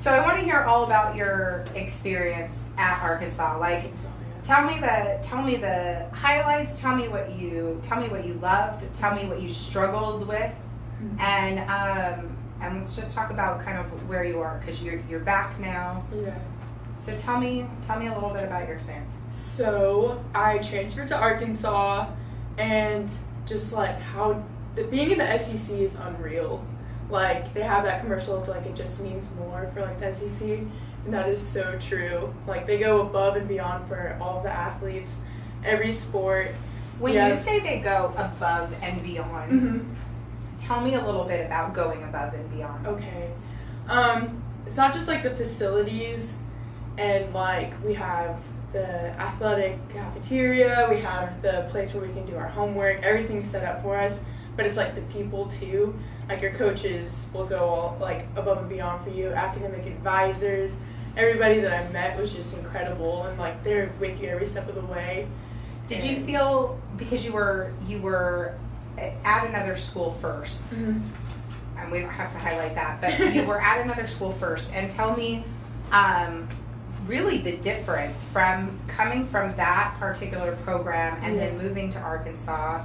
So I want to hear all about your experience at Arkansas. Like, tell me the highlights. Tell me what you loved. Tell me what you struggled with, and let's just talk about kind of where you are, because you're back now. Yeah. So tell me a little bit about your experience. So I transferred to Arkansas, and just like being in the SEC is unreal. Like, they have that commercial, it's like it just means more for like the SEC, and that is so true. Like, they go above and beyond for all of the athletes, every sport. When you say they go above and beyond, tell me a little bit about going above and beyond. Okay. It's not just like the facilities, and like we have the athletic cafeteria, we have the place where we can do our homework, everything's set up for us, but it's like the people too. Like, your coaches will go all like above and beyond for you, academic advisors. Everybody that I met was just incredible, and like they're with you every step of the way. Did you feel, because you were at another school first, and we don't have to highlight that, but you were at another school first, and tell me really the difference from coming from that particular program and then moving to Arkansas.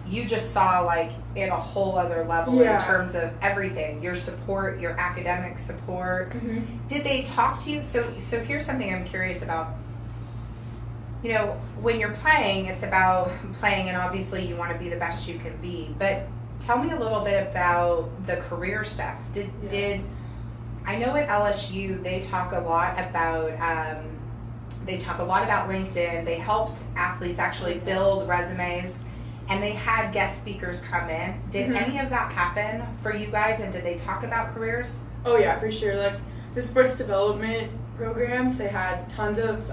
You just saw like at a whole other level in terms of everything, your support, your academic support. Did they talk to you? So here's something I'm curious about. You know, when you're playing, it's about playing, and obviously you want to be the best you can be, but tell me a little bit about the career stuff. Did I know at LSU they talk a lot about LinkedIn. They helped athletes actually build resumes, and they had guest speakers come in. Did any of that happen for you guys, and did they talk about careers? Oh yeah, for sure. Like, the sports development programs, they had tons of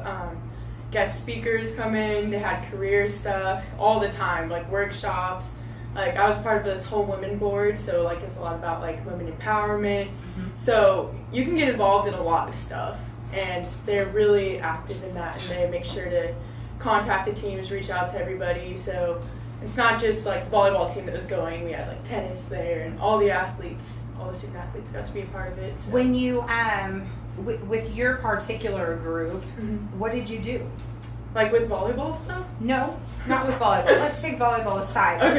guest speakers come in. They had career stuff all the time, like workshops. Like, I was part of this whole women board, so like there's a lot about like women empowerment. So you can get involved in a lot of stuff, and they're really active in that, and they make sure to contact the teams, reach out to everybody. So it's not just like the volleyball team that was going. We had like tennis there, and all the athletes, all the student athletes got to be a part of it. So. When you with your particular group, what did you do? Like with volleyball stuff? No, not with volleyball. Let's take volleyball aside. Okay.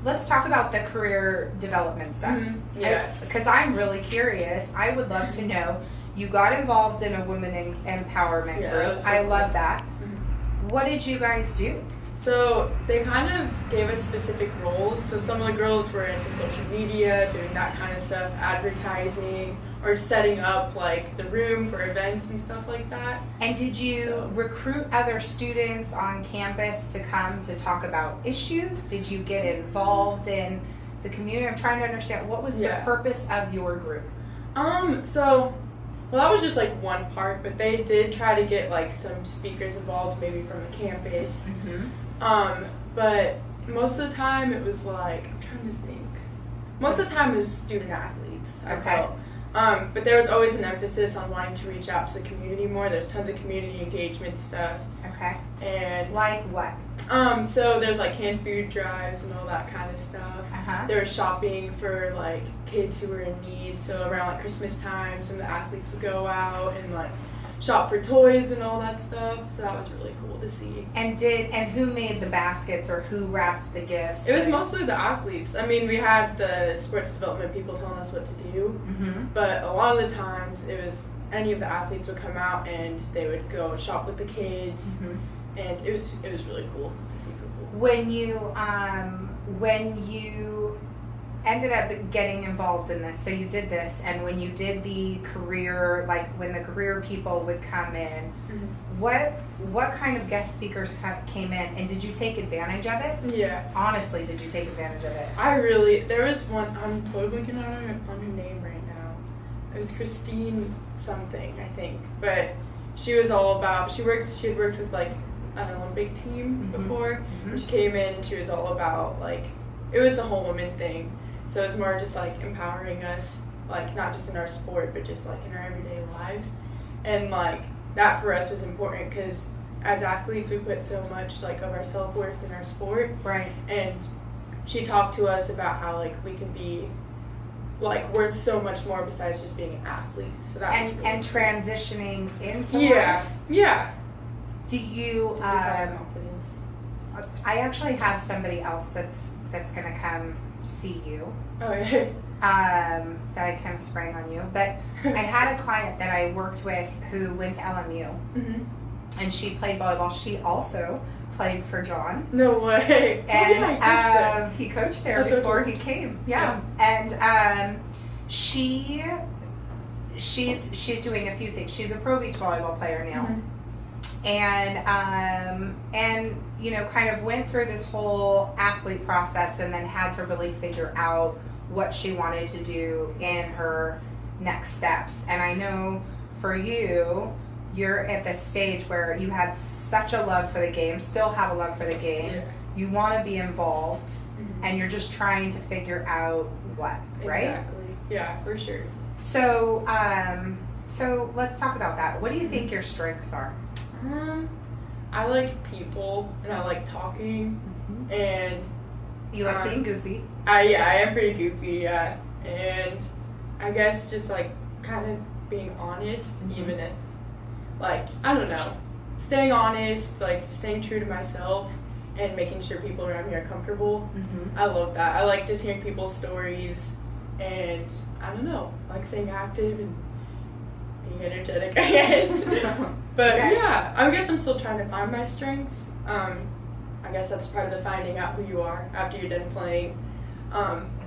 Let's talk about the career development stuff. Yeah. Because I'm really curious. I would love to know. You got involved in a women empowerment group. I love that. What did you guys do? So they kind of gave us specific roles. So some of the girls were into social media, doing that kind of stuff, advertising, or setting up like the room for events and stuff like that. And did you recruit other students on campus to come to talk about issues? Did you get involved in the community? I'm trying to understand, what was the purpose of your group? Well, that was just like one part, but they did try to get like some speakers involved, maybe from the campus. But most of the time it was like, I'm trying to think. Most of the time it was student athletes. I felt. But there was always an emphasis on wanting to reach out to the community more. There's tons of community engagement stuff. Okay. And like what? So there's like canned food drives and all that kind of stuff. There was shopping for like kids who were in need. So around like Christmas time, some of the athletes would go out and like shop for toys and all that stuff. So that was really cool to see. And who made the baskets, or who wrapped the gifts? It was mostly the athletes. I mean, we had the sports development people telling us what to do, but a lot of the times it was any of the athletes would come out and they would go shop with the kids, and it was really cool to see people. When you ended up getting involved in this, so you did this, and when you did the career, like when the career people would come in, what kind of guest speakers came in, and did you take advantage of it? Yeah. Honestly, did you take advantage of it? There was one, I'm totally blanking on her name right now. It was Christine something, I think, but she was all about, she had worked with like an Olympic team before, and she came in and she was all about like, it was a whole woman thing. So it was more just like empowering us, like not just in our sport, but just like in our everyday lives. And like that for us was important because as athletes, we put so much like of our self-worth in our sport. Right. And she talked to us about how like we can be like worth so much more besides just being an athlete. So that was really and transitioning into yeah, life. yeah. Do you? Just having confidence. I actually have somebody else that's gonna come see you. Oh yeah. That I kind of sprang on you, but I had a client that I worked with who went to LMU, and she played volleyball. She also played for John. No way. And he coached there That's so before cool. he came. Yeah. And she's doing a few things. She's a pro beach volleyball player now. And you know, kind of went through this whole athlete process and then had to really figure out what she wanted to do in her next steps. And I know for you, you're at this stage where you had such a love for the game, still have a love for the game. Yeah. You want to be involved, and you're just trying to figure out what, right? Exactly. Yeah, for sure. So, so let's talk about that. What do you think your strengths are? I like people and I like talking, and You like being goofy. I am pretty goofy, yeah. And I guess just like kind of being honest, even if, like, I don't know, staying honest, like staying true to myself and making sure people around me are comfortable. I love that. I like just hearing people's stories, and I don't know, like staying active and being energetic, I guess. But Okay. yeah, I guess I'm still trying to find my strengths. I guess that's part of the finding out who you are after you're done playing.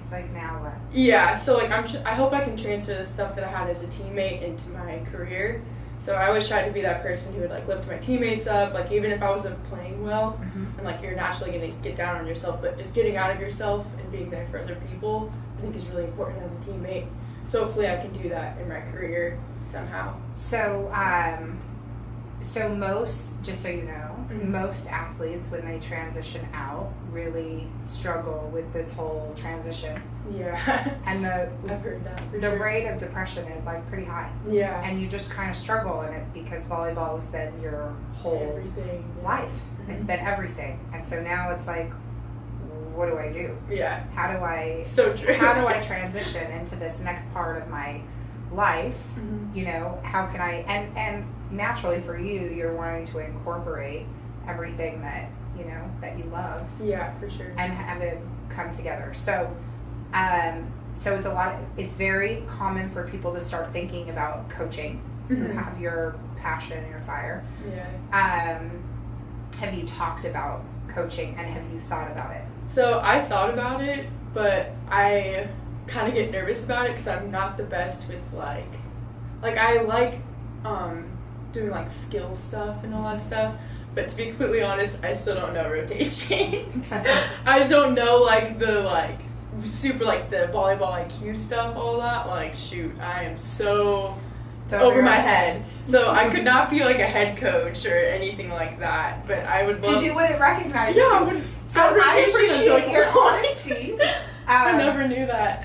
It's like, now what? Yeah, so like I hope I can transfer the stuff that I had as a teammate into my career. So I always tried to be that person who would like lift my teammates up, like even if I wasn't playing well, and like you're naturally gonna get down on yourself, but just getting out of yourself and being there for other people, I think is really important as a teammate. So hopefully I can do that in my career somehow. So, so most, just so you know, most athletes when they transition out really struggle with this whole transition. Yeah. And I've heard that for the sure. rate of depression is like pretty high. Yeah. And you just kind of struggle in it because volleyball has been your whole Everything. life. It's been everything. And so now it's like, what do I do? Yeah. How do I So true. how do I transition into this next part of my life? You know, how can I and naturally for you, you're wanting to incorporate everything that, you know, that you loved Yeah, for sure. and have it come together. So so it's very common for people to start thinking about coaching who have your passion and your fire. Yeah. Have you talked about coaching and have you thought about it? So I thought about it, but I kind of get nervous about it because I'm not the best with like I like doing like skill stuff and all that stuff. But to be completely honest, I still don't know rotations. I don't know like the super like the volleyball IQ stuff, all that. Like shoot, I am so over my head. So I could not be like a head coach or anything like that. But I would love. Because you wouldn't recognize Yeah, it. I would. So I appreciate your honesty. I never knew that.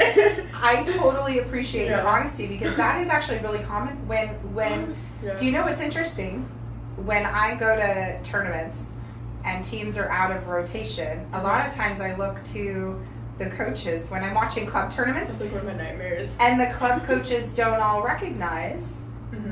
I totally appreciate your Yeah. honesty because that is actually really common when Yeah. do you know what's interesting? When I go to tournaments and teams are out of rotation, a lot of times I look to the coaches when I'm watching club tournaments, That's like one of my nightmares. and the club coaches don't all recognize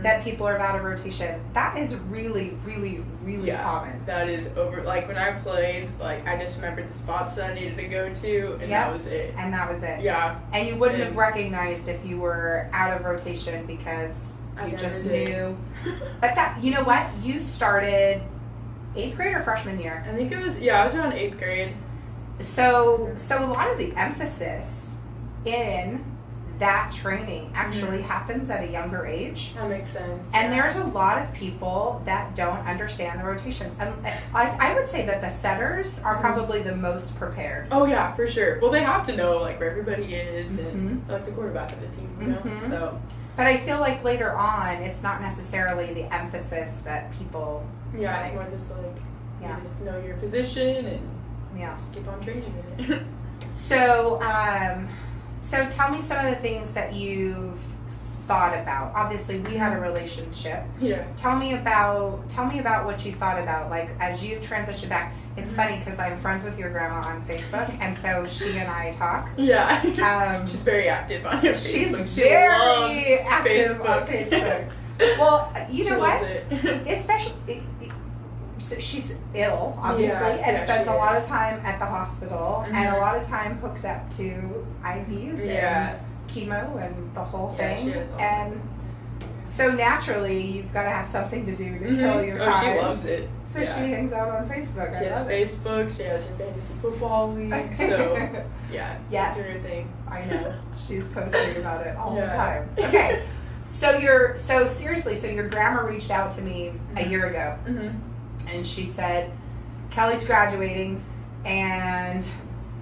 that people are out of rotation. That is really, really, really common. That is over. Like when I played, like I just remembered the spots that I needed to go to, and that was it. And that was it. Yeah. And you wouldn't have recognized if you were out of rotation because you just knew. But that, you know what? You started 8th grade or freshman year? I think it was. Yeah, I was around 8th grade. So a lot of the emphasis in that training actually happens at a younger age. That makes sense. And there's a lot of people that don't understand the rotations. And I would say that the setters are probably the most prepared. Oh yeah, for sure. Well, they have to know like where everybody is and like the quarterback of the team, you know. So. But I feel like later on, it's not necessarily the emphasis that people. Yeah, like. it's more just like you Yeah. just know your position and Yeah. just keep on training in it. So, so tell me some of the things that you've thought about? Obviously, we had a relationship. Yeah. Tell me about what you thought about, like, as you transitioned back. It's funny because I'm friends with your grandma on Facebook, and so she and I talk. Yeah. She's very active on her She's Facebook. very active on Facebook. Well, you know what? Especially, so she's ill, obviously, and spends a lot of time at the hospital and a lot of time hooked up to IVs and chemo and the whole thing. And so naturally, you've got to have something to do to kill your time. She loves it. So she hangs out on Facebook. She has Facebook. She has her fantasy football league. So yes, she's doing her thing. I know. She's posting about it all the time. Okay. So seriously, your grandma reached out to me a year ago, and she said, Kelly's graduating, and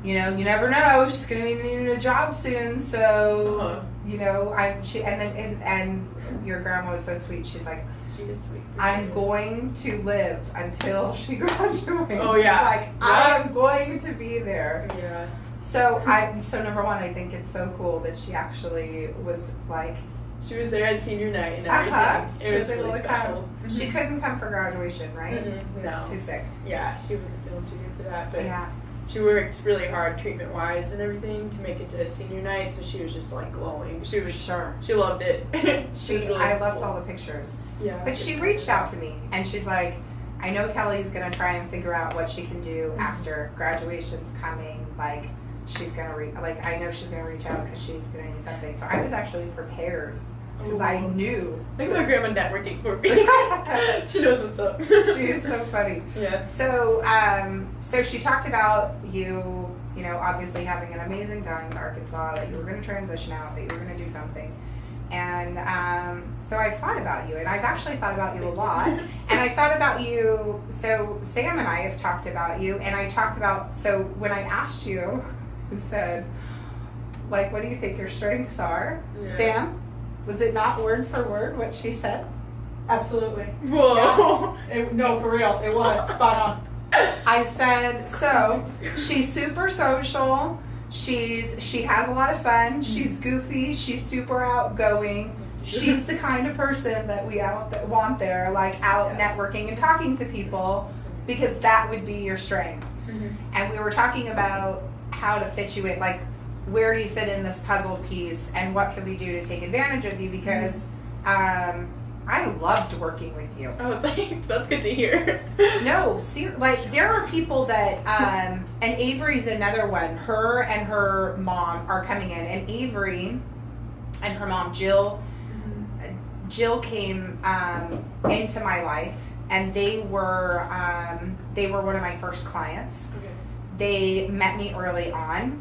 you never know, she's gonna be needing a job soon. So and your grandma was so sweet. She's like, she is sweet. I'm going to live until she graduates. Oh She's like, I am going to be there. Yeah. So number one, I think it's so cool that she actually was like. She was there at senior night and everything. It was really special. She couldn't come for graduation, right? No. Too sick. Yeah, she wasn't feeling too good for that. But yeah. She worked really hard treatment-wise and everything to make it to senior night, so she was just like glowing. She was sure. She loved it. I loved all the pictures. Yeah. But she reached out to me and she's like, I know Kelly's gonna try and figure out what she can do after graduation's coming. Like she's gonna I know she's gonna reach out because she's gonna need something. So I was actually prepared because I knew. I think my grandma networking for me. She knows what's up. She is so funny. Yeah. So she talked about you obviously having an amazing time in Arkansas, that you were going to transition out, that you were going to do something. And so I've thought about you, and I've actually thought about you a lot. And I thought about you, so Sam and I have talked about you, and I talked about, so when I asked you, I said, like, what do you think your strengths are? Yeah. Sam, was it not word for word what she said? Absolutely. Whoa. Yeah. No, for real. It was spot on. I said, so she's super social. She has a lot of fun. She's goofy. She's super outgoing. She's the kind of person that we want there, like out networking and talking to people, because that would be your strength. And we were talking about how to fit you in, like, where do you fit in this puzzle piece, and what can we do to take advantage of you, because I loved working with you. Oh, thanks. That's good to hear. No, like, there are people that, and Avery's another one. Her and her mom are coming in, and Avery and her mom, Jill came into my life, and they were one of my first clients. Okay. They met me early on,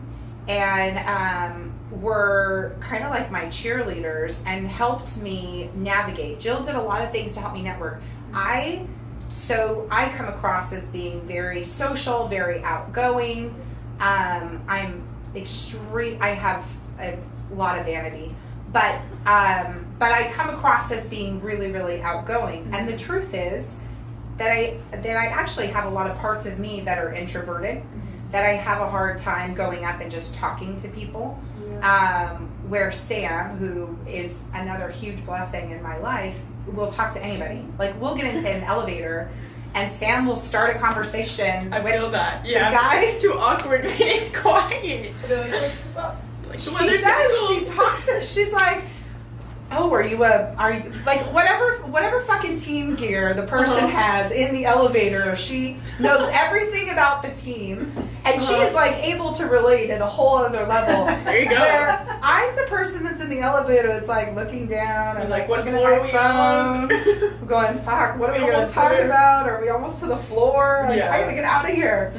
and were kind of like my cheerleaders and helped me navigate. Jill did a lot of things to help me network. I come across as being very social, very outgoing. I'm extreme. I have a lot of vanity, but I come across as being really, really outgoing. And the truth is that I actually have a lot of parts of me that are introverted, that I have a hard time going up and just talking to people. Where Sam, who is another huge blessing in my life, will talk to anybody. Like, we'll get into an elevator, and Sam will start a conversation. I feel that. Yeah. The guy. It's too awkward when it's quiet. Like, she does. She talks. She's like, oh, are you like, whatever fucking team gear the person has in the elevator, she knows everything about the team, and she is like able to relate at a whole other level. There you go. Where I'm the person that's in the elevator that's like looking down and like what looking floor at my phone. I'm going, fuck, what are we going to talk about? Are we almost to the floor? Like, I gotta get out of here.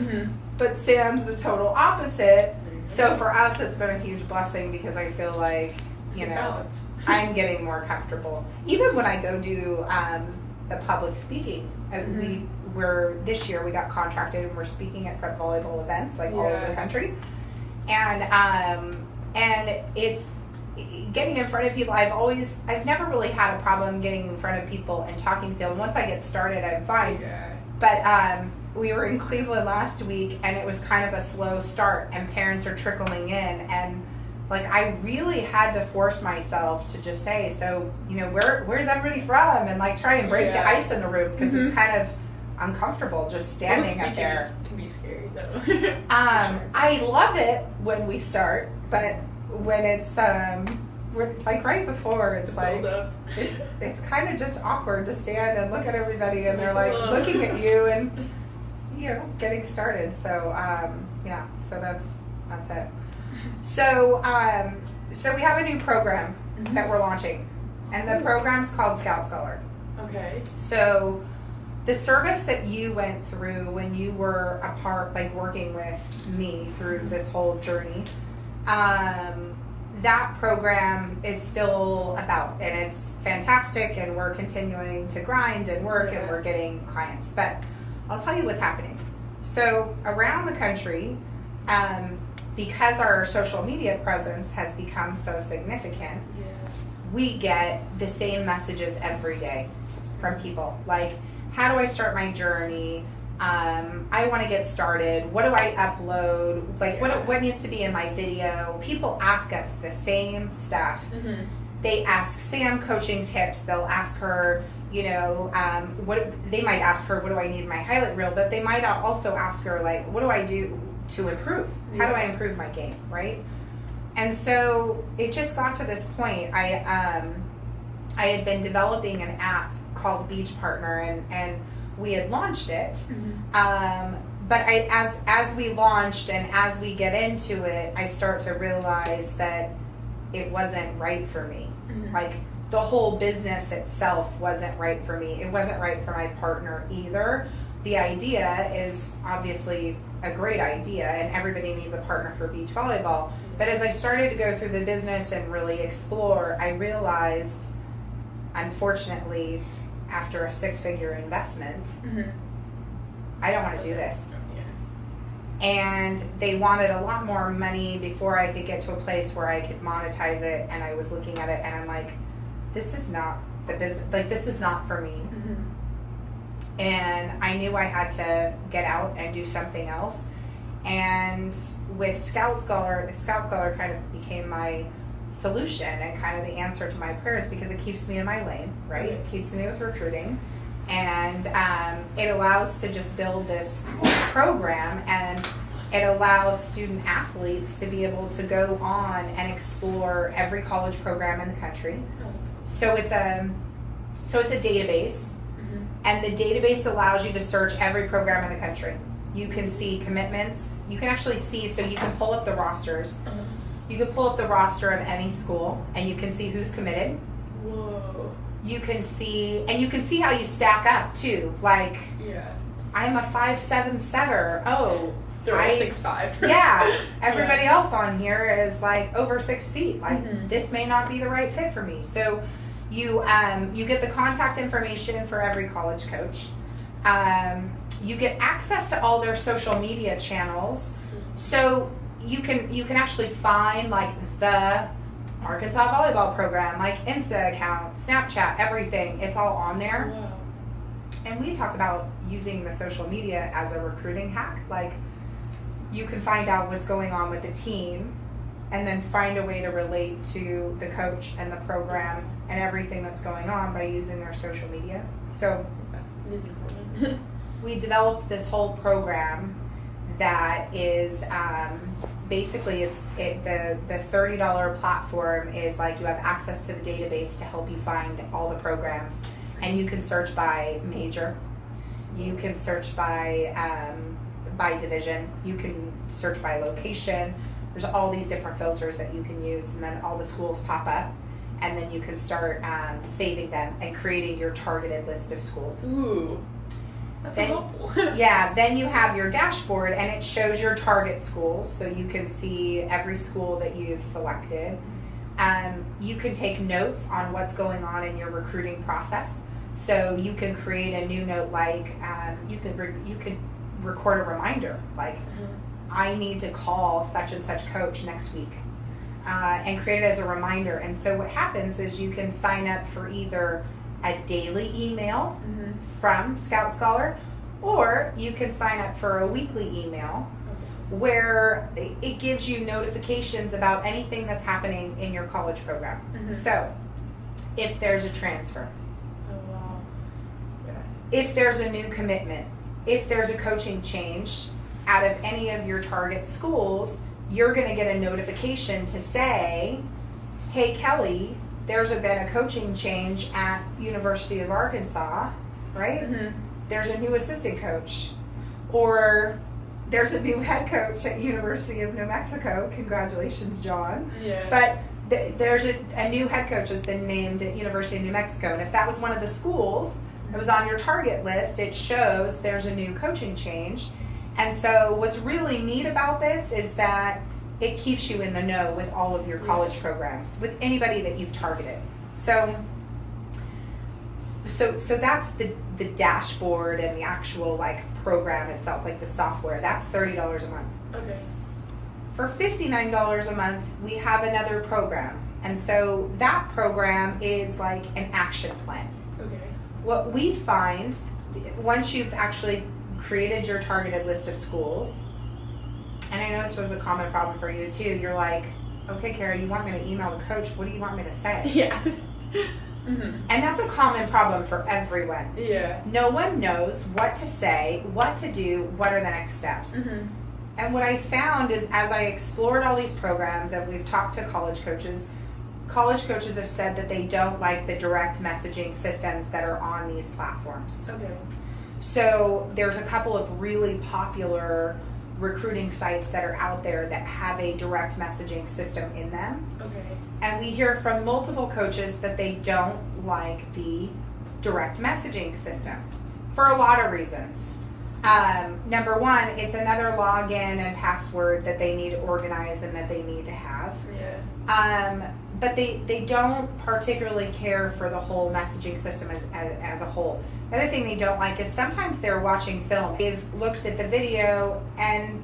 But Sam's the total opposite. So for us, it's been a huge blessing, because I feel like, balance. I'm getting more comfortable. Even when I go do the public speaking, this year we got contracted and we're speaking at prep volleyball events all over the country, and it's getting in front of people. I've never really had a problem getting in front of people and talking to people. Once I get started, I'm fine. Yeah. But we were in Cleveland last week, and it was kind of a slow start, and parents are trickling in, and like I really had to force myself to just say, so, you know, where's everybody from? And like try and break the ice in the room because it's kind of uncomfortable just standing up there. Can be scary though. I love it when we start, but when it's like right before, it's like it's kind of just awkward to stand and look at everybody and they're like looking at you and, you know, getting started. So yeah, so that's it. So so we have a new program that we're launching, and the program's called Scout Scholar. Okay. So the service that you went through when you were a part, like working with me through this whole journey, that program is still about, and it's fantastic, and we're continuing to grind and work, and we're getting clients. But I'll tell you what's happening. So around the country, because our social media presence has become so significant, we get the same messages every day from people. Like, how do I start my journey? I want to get started. What do I upload? Like, what needs to be in my video? People ask us the same stuff. They ask Sam coaching tips. They'll ask her, you know, they might ask her, what do I need in my highlight reel? But they might also ask her, like, what do I do to improve? How do I improve my game, right? And so it just got to this point. I had been developing an app called Beach Partner, and we had launched it. But as we launched and as we get into it, I start to realize that it wasn't right for me. Like, the whole business itself wasn't right for me. It wasn't right for my partner either. The idea is obviously a great idea, and everybody needs a partner for beach volleyball. But as I started to go through the business and really explore, I realized, unfortunately, after a 6-figure investment, I don't want to do this. And they wanted a lot more money before I could get to a place where I could monetize it. And I was looking at it and I'm like, this is not the business, like, this is not for me. And I knew I had to get out and do something else. And with Scout Scholar kind of became my solution and kind of the answer to my prayers, because it keeps me in my lane, right? It keeps me with recruiting, and it allows to just build this program, and it allows student athletes to be able to go on and explore every college program in the country. So it's a database, and the database allows you to search every program in the country. You can see commitments. You can actually see, so you can pull up the rosters. You can pull up the roster of any school, and you can see who's committed. Whoa. You can see, and you can see how you stack up too. Like, I'm a 5'7" setter. Oh, they're all 6'5". Yeah, everybody else on here is like over 6 feet. Like, this may not be the right fit for me. So you get the contact information for every college coach. You get access to all their social media channels. So you can actually find, like, the Arkansas volleyball program, like Insta account, Snapchat, everything. It's all on there. Wow. And we talk about using the social media as a recruiting hack. Like, you can find out what's going on with the team and then find a way to relate to the coach and the program and everything that's going on by using their social media. So It is important. we developed this whole program that is basically the $30 platform is like, you have access to the database to help you find all the programs, and you can search by major, you can search by division, you can search by location. There's all these different filters that you can use, and then all the schools pop up, and then you can start saving them and creating your targeted list of schools. Ooh. That's helpful. Yeah, then you have your dashboard, and it shows your target schools, so you can see every school that you've selected. You can take notes on what's going on in your recruiting process. So you can create a new note, like you could record a reminder, like, I need to call such and such coach next week, and create it as a reminder. And so what happens is you can sign up for either a daily email from Scout Scholar, or you can sign up for a weekly email, where it gives you notifications about anything that's happening in your college program. So, if there's a transfer, Oh wow. Yeah. if there's a new commitment, if there's a coaching change out of any of your target schools, you're going to get a notification to say, hey Kelly, there's been a coaching change at University of Arkansas, right? There's a new assistant coach, or there's a new head coach at University of New Mexico. Congratulations, John. Yeah. But there's a new head coach has been named at University of New Mexico, and if that was one of the schools that was on your target list, it shows there's a new coaching change. And so what's really neat about this is that it keeps you in the know with all of your college programs, with anybody that you've targeted. So that's the dashboard and the actual like program itself, like the software. That's $30 a month. Okay. For $59 a month, we have another program. And so that program is like an action plan. Okay. What we find, once you've actually created your targeted list of schools, and I know this was a common problem for you too, you're like, okay, Kara, you want me to email the coach, what do you want me to say? Yeah. And that's a common problem for everyone. Yeah. No one knows what to say, what to do, what are the next steps. And what I found is as I explored all these programs and we've talked to college coaches have said that they don't like the direct messaging systems that are on these platforms. Okay. So there's a couple of really popular recruiting sites that are out there that have a direct messaging system in them. Okay. And we hear from multiple coaches that they don't like the direct messaging system for a lot of reasons. Number one, it's another login and password that they need to organize and that they need to have. Yeah. But they don't particularly care for the whole messaging system as a whole. The other thing they don't like is sometimes they're watching film. They've looked at the video and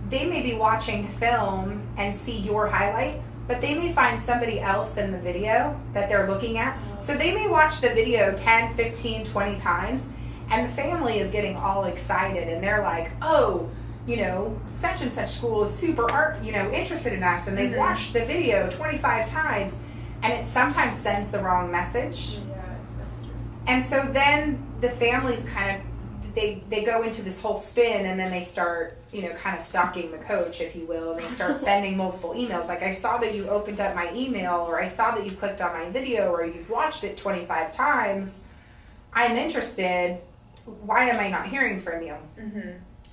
they may be watching film and see your highlight, but they may find somebody else in the video that they're looking at. So they may watch the video 10, 15, 20 times, and the family is getting all excited and they're like, oh, you know, such and such school is super interested in us, and they've watched the video 25 times, and it sometimes sends the wrong message. Yeah, that's true. And so then the families kind of, they go into this whole spin, and then they start, kind of stalking the coach, if you will, and they start sending multiple emails. Like, I saw that you opened up my email, or I saw that you clicked on my video, or you've watched it 25 times. I'm interested. Why am I not hearing from you?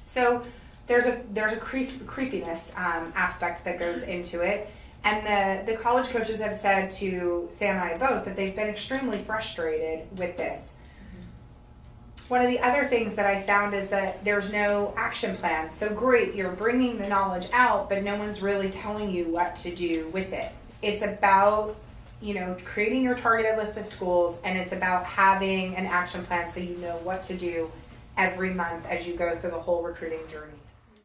So there's a creepiness aspect that goes into it. And the college coaches have said to Sam and I both that they've been extremely frustrated with this. One of the other things that I found is that there's no action plan. So great, you're bringing the knowledge out, but no one's really telling you what to do with it. It's about, creating your targeted list of schools, and it's about having an action plan so you know what to do every month as you go through the whole recruiting journey.